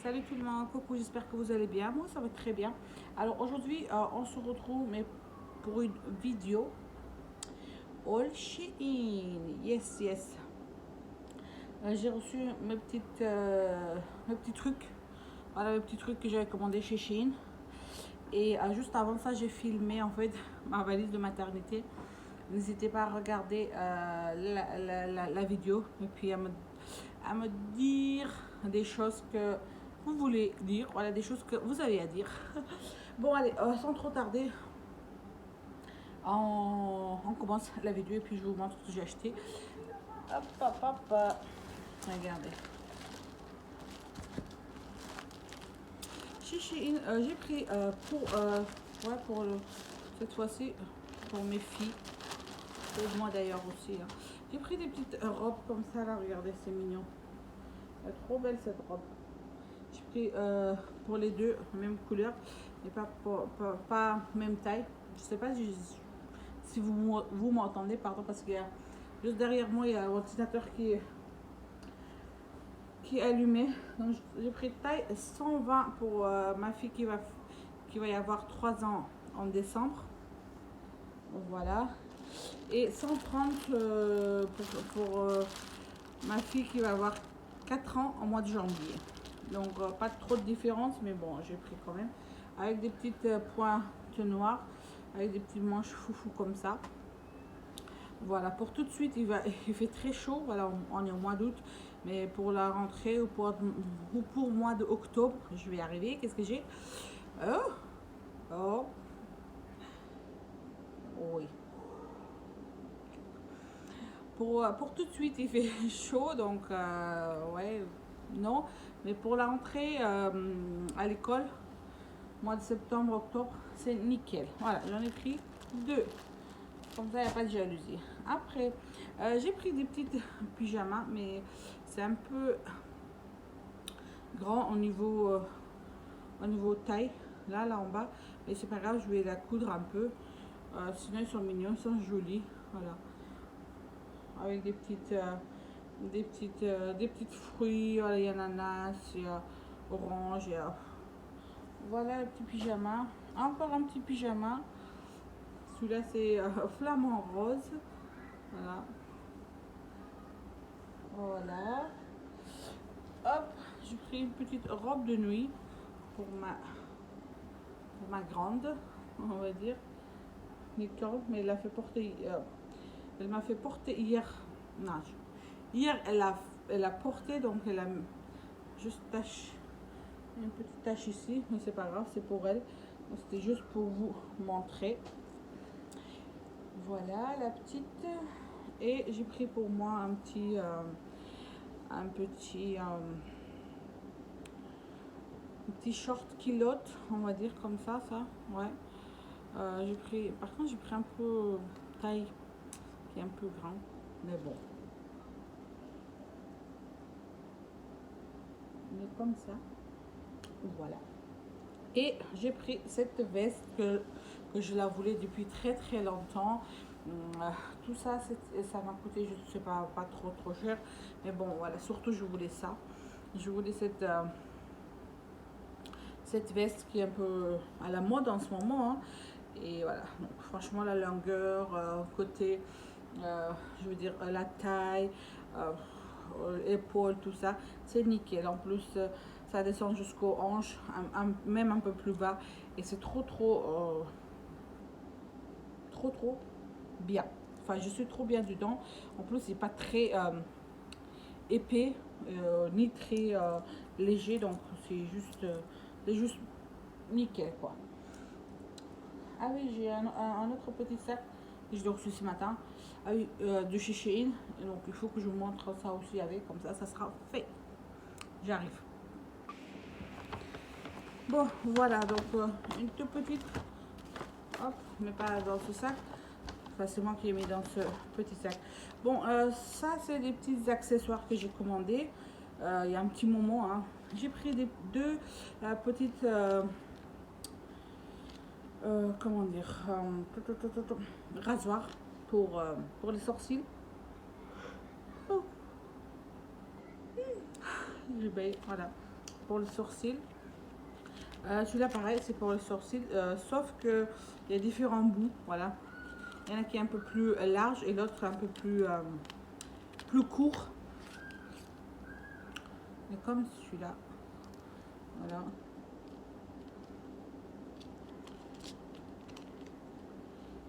Salut tout le monde, coucou, j'espère que vous allez bien. Moi, ça va très bien. Alors aujourd'hui, on se retrouve mais pour une vidéo All Shein. Yes, yes. J'ai reçu mes petits trucs. Voilà, mes petits trucs que j'avais commandés chez Shein. Et juste avant ça, j'ai filmé en fait ma valise de maternité. N'hésitez pas à regarder la vidéo et puis à me dire des choses que vous voulez dire, voilà, des choses que vous avez à dire. Bon, allez, sans trop tarder, on commence la vidéo et puis je vous montre ce que j'ai acheté. Hop, hop, hop. Regardez. Chez Shein, j'ai pris cette fois-ci, pour mes filles, pour moi d'ailleurs aussi. Hein. J'ai pris des petites robes comme ça, là, regardez, c'est mignon. Elle est trop belle cette robe. J'ai pris pour les deux, même couleur, mais pas même taille. Je sais pas si vous m'entendez, pardon, parce qu'il y a juste derrière moi, il y a l'ordinateur qui est allumé. Donc j'ai pris taille 120 pour ma fille qui va y avoir 3 ans en décembre. Voilà. Et 130 pour ma fille qui va avoir 4 ans en mois de janvier. Donc pas trop de différence, mais bon, j'ai pris quand même. Avec des petites pointes noires, avec des petits manches foufou comme ça. Voilà, pour tout de suite, il fait très chaud. Voilà, on est au mois d'août. Mais pour la rentrée ou pour le mois d'octobre, je vais y arriver. Qu'est-ce que j'ai? Oh, oui. Pour tout de suite, il fait chaud, donc ouais, non. Mais pour la rentrée à l'école, mois de septembre, octobre, c'est nickel. Voilà, j'en ai pris 2. Comme ça, il n'y a pas de jalousie. Après, j'ai pris des petites pyjamas, mais c'est un peu grand au niveau taille, là en bas. Mais c'est pas grave, je vais la coudre un peu. Sinon, ils sont mignons, ils sont jolis. Voilà. Avec des petites fruits. Voilà, il y a ananas, il y a orange, il y a... Voilà le petit pyjama. Encore un petit pyjama. Celui-là, c'est flamant rose. Voilà. Voilà. Hop, j'ai pris une petite robe de nuit pour ma grande, on va dire. Nicole, mais elle m'a fait porter hier. Non, hier, elle a porté, donc elle a juste une petite tache ici, mais c'est pas grave, c'est pour elle. C'était juste pour vous montrer. Voilà la petite. Et j'ai pris pour moi un petit short culotte, on va dire comme ça, ouais. J'ai pris, par contre, j'ai pris un peu taille qui est un peu grand, mais bon. Mais comme ça, voilà. Et j'ai pris cette veste que je la voulais depuis très très longtemps. Tout ça, ça m'a coûté, je ne sais pas trop cher. Mais bon, voilà, surtout je voulais ça. Je voulais cette veste qui est un peu à la mode en ce moment. Hein. Et voilà, donc franchement la longueur, côté, je veux dire la taille, épaules, tout ça, c'est nickel. En plus, ça descend jusqu'aux hanches, même un peu plus bas. Et c'est trop bien. Enfin, je suis trop bien dedans. En plus, c'est pas très épais, ni très léger. Donc, c'est juste nickel, quoi. Ah oui, j'ai un autre petit sac que j'ai reçu ce matin de chez Shein. Donc il faut que je vous montre ça aussi avec, comme ça sera fait. J'arrive. Bon, voilà, donc une toute petite. Hop, mais pas dans ce sac. Enfin, c'est moi qui ai mis dans ce petit sac. Bon, ça c'est des petits accessoires que j'ai commandés. Il y a un petit moment. Hein. J'ai pris deux petites... comment dire, rasoir pour les sourcils. Oh. Voilà. pour le sourcil. Celui-là pareil, c'est pour le sourcil, sauf que il y a différents bouts, voilà. Il y en a qui est un peu plus large et l'autre un peu plus court. Et comme celui-là, voilà.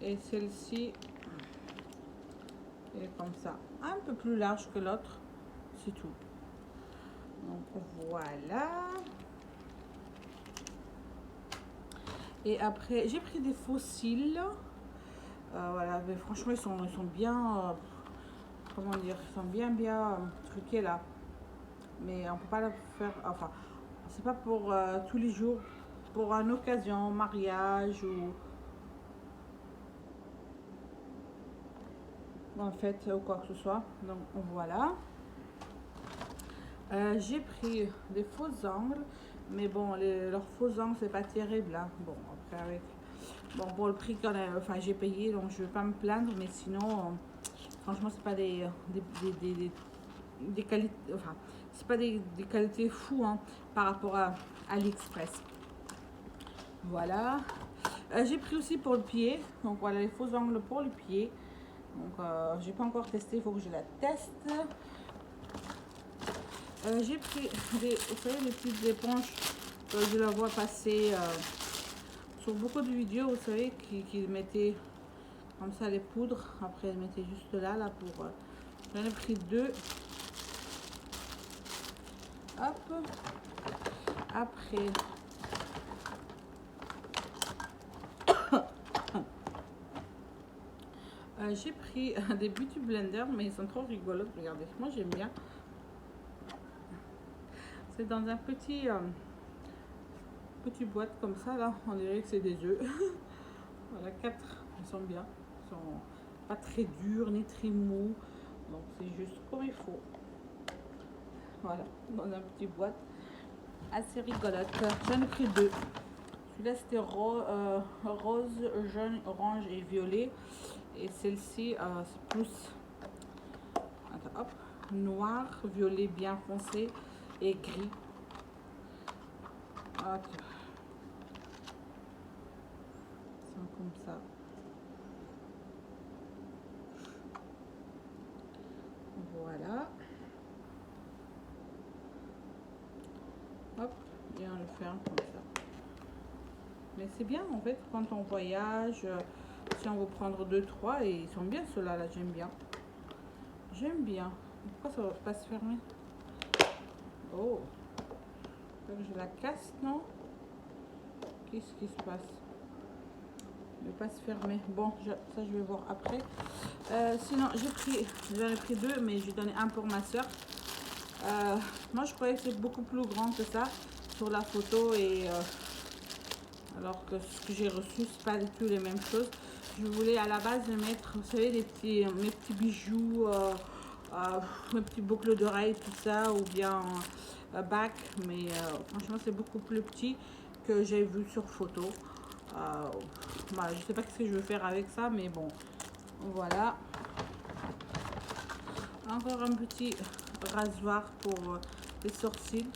Et celle-ci est comme ça, un peu plus large que l'autre, c'est tout. Donc voilà. Et après, j'ai pris des fossiles. Voilà, mais franchement, ils sont bien, comment dire, ils sont bien truqués là. Mais on peut pas le faire, enfin, c'est pas pour tous les jours, pour une occasion, mariage ou en fait ou quoi que ce soit. Donc voilà. J'ai pris des faux angles, mais bon, leurs faux angles c'est pas terrible hein. Bon après avec, bon pour le prix qu'on a, enfin j'ai payé, donc je vais pas me plaindre, mais sinon franchement c'est pas des qualités, enfin c'est pas des qualités fous hein, par rapport à AliExpress. Voilà. J'ai pris aussi pour le pied, donc voilà les faux angles pour le pied. Donc j'ai pas encore testé, il faut que je la teste. J'ai pris vous savez, les petites éponges, je la vois passer sur beaucoup de vidéos, vous savez, qui mettaient comme ça les poudres. Après, elles mettaient juste là pour. J'en ai pris 2. Hop. Après. J'ai pris des beauty blenders, mais ils sont trop rigolos. Regardez, moi j'aime bien. C'est dans un petit boîte comme ça là, on dirait que c'est des œufs. Voilà, 4, ils sont bien, ils sont pas très durs ni très mous, donc c'est juste comme il faut. Voilà, dans un petit boîte assez rigolote. J'en ai pris 2. Celui-là c'était rose, jaune, orange et violet, et celle-ci c'est plus, attends, hop, noir, violet bien foncé et gris. Hop. Comme ça. Voilà. Hop, et on le ferme comme ça. Mais c'est bien en fait quand on voyage, si on veut prendre 2-3, et ils sont bien ceux-là, là, j'aime bien. J'aime bien. Pourquoi ça va pas se fermer? Oh, je la casse, non? Qu'est-ce qui se passe? Ne pas se fermer. Bon, ça je vais voir après. Sinon, j'en ai pris 2, mais j'ai donné un pour ma soeur. Moi, je croyais que c'est beaucoup plus grand que ça sur la photo, et alors que ce que j'ai reçu, c'est pas du tout les mêmes choses. Je voulais à la base mettre, vous savez, mes petits bijoux, mes petits boucles d'oreilles, tout ça, ou bien bac, mais franchement, c'est beaucoup plus petit que j'ai vu sur photo. Bah, je sais pas ce que je vais faire avec ça, mais bon, voilà. Encore un petit rasoir pour les sourcils.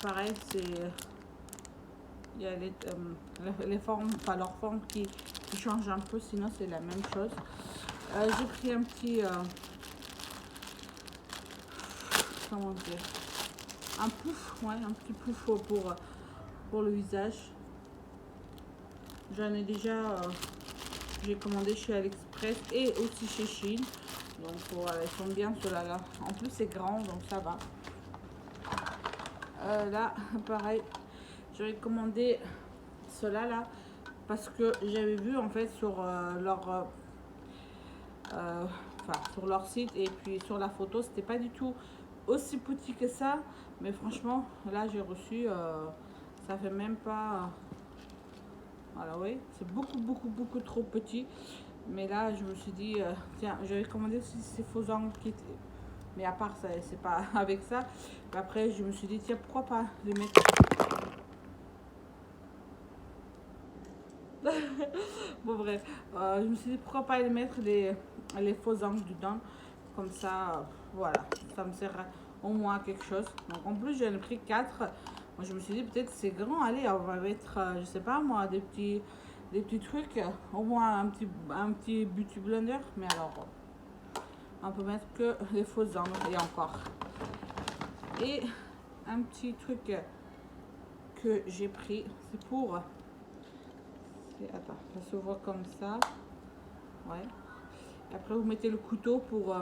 Pareil, c'est il y a les formes, enfin leur forme qui change un peu, sinon c'est la même chose. J'ai pris un petit comment dire, un pouf, ouais, un petit pouf pour le visage. J'en ai déjà, j'ai commandé chez AliExpress et aussi chez Shein. Donc voilà, ils sont bien ceux-là. En plus c'est grand, donc ça va. Là, pareil, j'avais commandé ceux-là là parce que j'avais vu en fait sur sur leur site, et puis sur la photo c'était pas du tout aussi petit que ça, mais franchement là j'ai reçu, ça fait même pas, voilà, oui, c'est beaucoup trop petit. Mais là je me suis dit tiens, j'avais commandé aussi ces faux angles qui, mais à part ça, c'est pas avec ça. Après je me suis dit tiens, pourquoi pas les mettre. Bon bref, je me suis dit pourquoi pas les mettre les faux angles dedans, comme ça voilà, ça me sert au moins quelque chose. Donc en plus, j'en ai pris 4. Moi, je me suis dit, peut-être c'est grand. Allez, on va mettre, je sais pas moi, des petits trucs. Au moins un petit beauty blender. Mais alors, on peut mettre que les fausses ongles et encore. Et un petit truc que j'ai pris, c'est pour... Attends, ça s'ouvre comme ça. Ouais. Et après, vous mettez le couteau pour...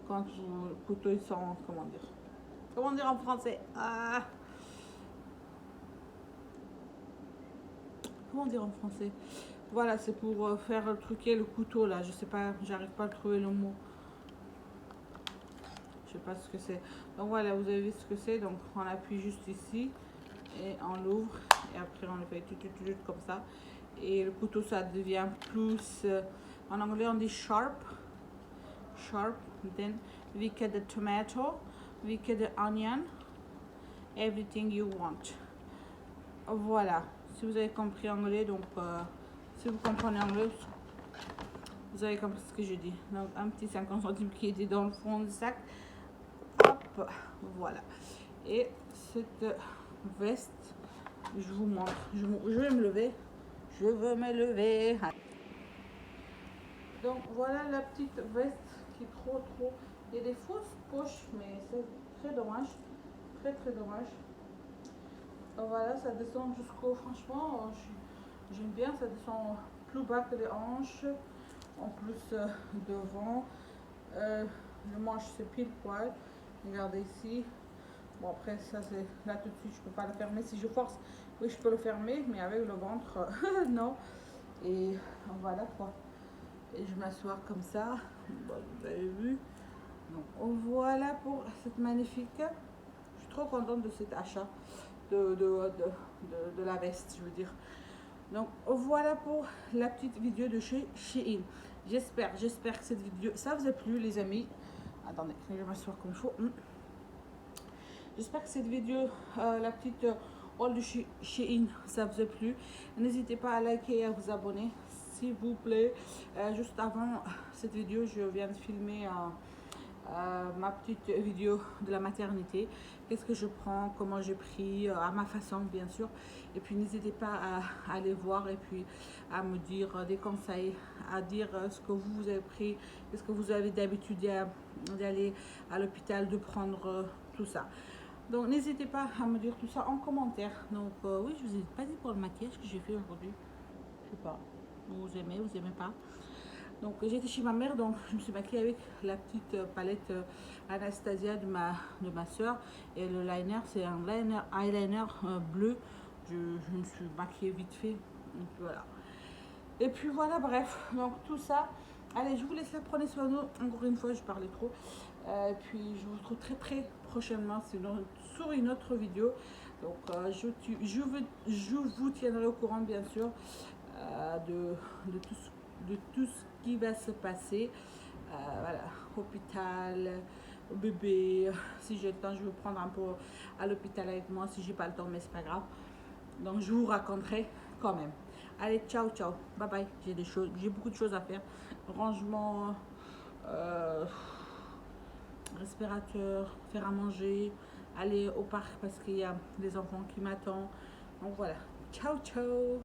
quand le couteau, ils sont... Comment dire en français? Comment dire en français? Voilà, c'est pour faire truquer le couteau, là. Je sais pas, j'arrive pas à trouver le mot. Je sais pas ce que c'est. Donc voilà, vous avez vu ce que c'est. Donc on appuie juste ici et on l'ouvre et après on le fait tout comme ça. Et le couteau, ça devient plus en anglais on dit sharp. Then we cut the tomato, we cut the onion, everything you want. Voilà, si vous avez compris anglais, donc si vous comprenez anglais, vous avez compris ce que je dis. Donc un petit 50 centimes qui était dans le fond du sac. Hop, voilà. Et cette veste, je vous montre. Je vais me lever. Je veux me lever. Donc voilà la petite veste qui est trop. Il y a des fausses poches, mais c'est très dommage. Très dommage. Donc voilà, ça descend jusqu'au... Franchement, j'aime bien. Ça descend plus bas que les hanches. En plus, devant. Le manche, c'est pile poil. Regardez ici. Bon, après, ça, c'est là tout de suite, je peux pas le fermer. Si je force, oui, je peux le fermer, mais avec le ventre, non. Et voilà quoi. Et je m'assois comme ça. Bon, vous avez vu. Donc, voilà pour cette magnifique. Je suis trop contente de cet achat de la veste, je veux dire. Donc, voilà pour la petite vidéo de chez Shein. J'espère que cette vidéo, ça vous a plu, les amis. Attendez, je vais m'asseoir comme il faut. J'espère que cette vidéo, la petite haul de Shein, ça vous a plu. N'hésitez pas à liker et à vous abonner, s'il vous plaît. Juste avant cette vidéo, je viens de filmer ma petite vidéo de la maternité. Qu'est-ce que je prends, comment j'ai pris, à ma façon, bien sûr. Et puis, n'hésitez pas à aller voir et puis à me dire des conseils, à dire ce que vous avez pris, est-ce que vous avez d'habitude d'aller à l'hôpital, de prendre tout ça. Donc n'hésitez pas à me dire tout ça en commentaire. Donc oui, je vous ai pas dit pour le maquillage que j'ai fait aujourd'hui. Je sais pas, vous aimez pas. Donc j'étais chez ma mère, donc je me suis maquillée avec la petite palette Anastasia de ma soeur. Et le liner, c'est un eyeliner bleu. Je me suis maquillée vite fait. Donc voilà. Et puis voilà, bref, donc tout ça. Allez, je vous laisse là, prenez soin de vous. Encore une fois, je parlais trop. Et puis je vous retrouve très prochainement sur une autre vidéo. Donc je vous tiendrai au courant, bien sûr, de tout ce qui va se passer. Voilà, hôpital, bébé. Si j'ai le temps, je vais prendre un peu à l'hôpital avec moi. Si j'ai pas le temps, mais c'est pas grave. Donc je vous raconterai quand même. Allez, ciao, bye bye. J'ai beaucoup de choses à faire. Rangement, respirateur, faire à manger, aller au parc parce qu'il y a des enfants qui m'attendent. Donc voilà, ciao.